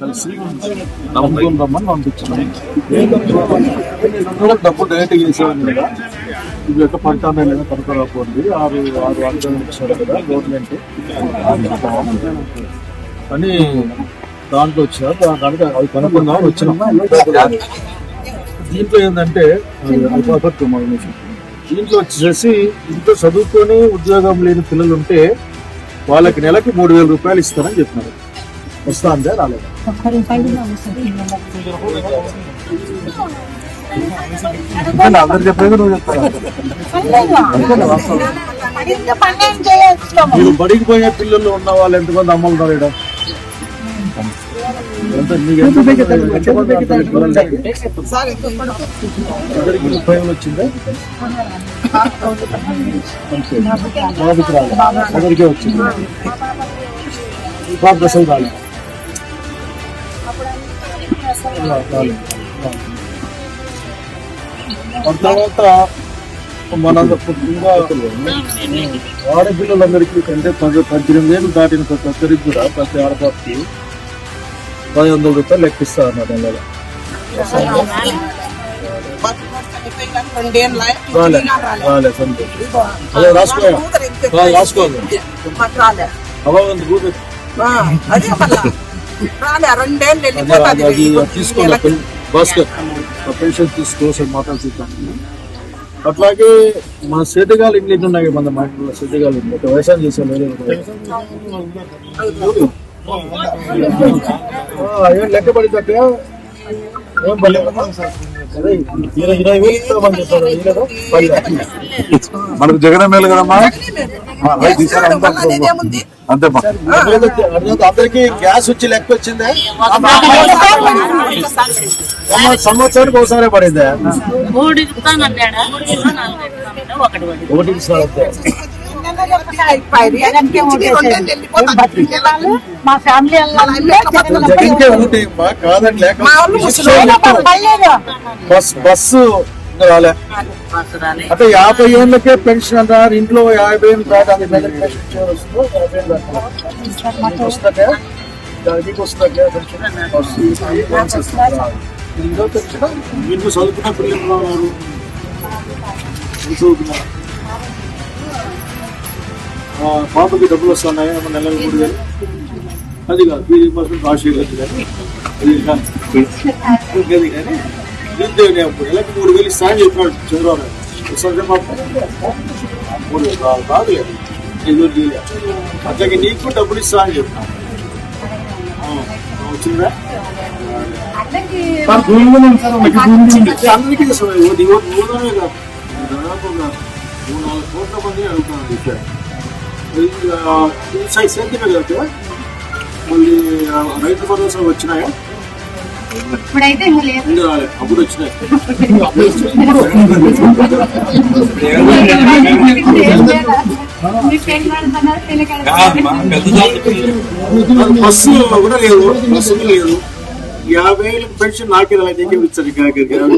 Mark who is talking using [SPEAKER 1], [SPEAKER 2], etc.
[SPEAKER 1] కలిసి నమ్ముకొని రమ్మని పంపించాను. డబ్బు డైరెక్ట్ చేసేవాడిని కదా, ఇవి ఎట్లా పడతానే లేదా పడుకోకపోయింది. 6 వాగ్దానం ఇచ్చారు కదా గవర్నమెంట్ అని దాంట్లో వచ్చారు. దానికి అవి కనుక్కుందామని వచ్చినాం. దీంట్లో ఏంటంటే దీంట్లో వచ్చేసి ఇంట్లో చదువుకొని ఉద్యోగం లేని పిల్లలు ఉంటే వాళ్ళకి నెలకి 3,000 రూపాయలు ఇస్తారని చెప్పినారు. వస్తా అంతే రాలేదు. అందరు చెప్పేది నువ్వు చెప్తాను. మీరు బడికి పోయే పిల్లలు ఉన్న వాళ్ళు ఎంతమంది అమ్ముతున్నారు ఇక్కడ? అందరికి 30 వచ్చిందా? అందరికీ వచ్చింది. దశలు రాలేదు. తర్వాత మన ఆడపిల్లలందరికీ కంటే 18 ఏళ్ళు దాటిన ప్రతి ఒక్కరికి కూడా ప్రతి ఆడపాటికి 1,500 రూపాయలు లెక్కిస్తారు అన్నమాట. నెలలో రాసుకోవాలి. తీసుకోవాలి భాస్కర్ పెన్షన్ తీసుకోవాలి మాట్లాడుతాం. అట్లాగే మన సేటగాలు ఇంగ్లీష్ ఉన్నాయి. మన మాటల్లో సేటగాలు వ్యవసాయం చేసాం. ఏం లెక్క పడితే మనకు జగన్ మేలు కదమ్మా. అంతే అందరికి గ్యాస్ వచ్చి లెక్క వచ్చిందే. సంవత్సరానికి ఒకసారి పడిందే. ఒకటి
[SPEAKER 2] మా ఫ్యామిలీ
[SPEAKER 1] కాదండి లేక బస్సు రాలే. అంటే 50 ఏళ్ళకే పెన్షన్ అంటారు. ఇంట్లో 50 ఏళ్ళు దాటి అది పెన్షన్ వస్తుందో 50 ఏళ్ళు వస్తుందటే దానికి వస్తుందటే పెన్షన్. ఇంట్లో చదువుకున్న పిల్లలు ఉన్నారు, చదువుతున్నారు. పాపకి డబ్బులు వస్తున్నాయి నెలకు 3,000. అది కాదు 3% రాజశేఖర్ కానీ కానీ దీంతో నెలకు 3,000 ఇస్తానని చెప్పినాడు చంద్రబాబు నాయుడు. వస్తుంది పాప 3,000 రాదులేదు. అట్లాగే నీకు డబ్బులు ఇస్తా అని చెప్పినాడు. వచ్చిందా? అందరికీ అందరికీ కాదు, దాదాపు 3-4 కోట్ల మంది అడుగుతున్నాను. సేంద్రీయ మళ్ళీ రైతు భరోసా వచ్చినాయా?
[SPEAKER 2] ఇప్పుడైతే
[SPEAKER 1] అప్పుడు వచ్చినాయి. బస్సు కూడా లేదు, బస్సు లేదు. 50,000 పెన్షన్ నాకే ఇచ్చారు.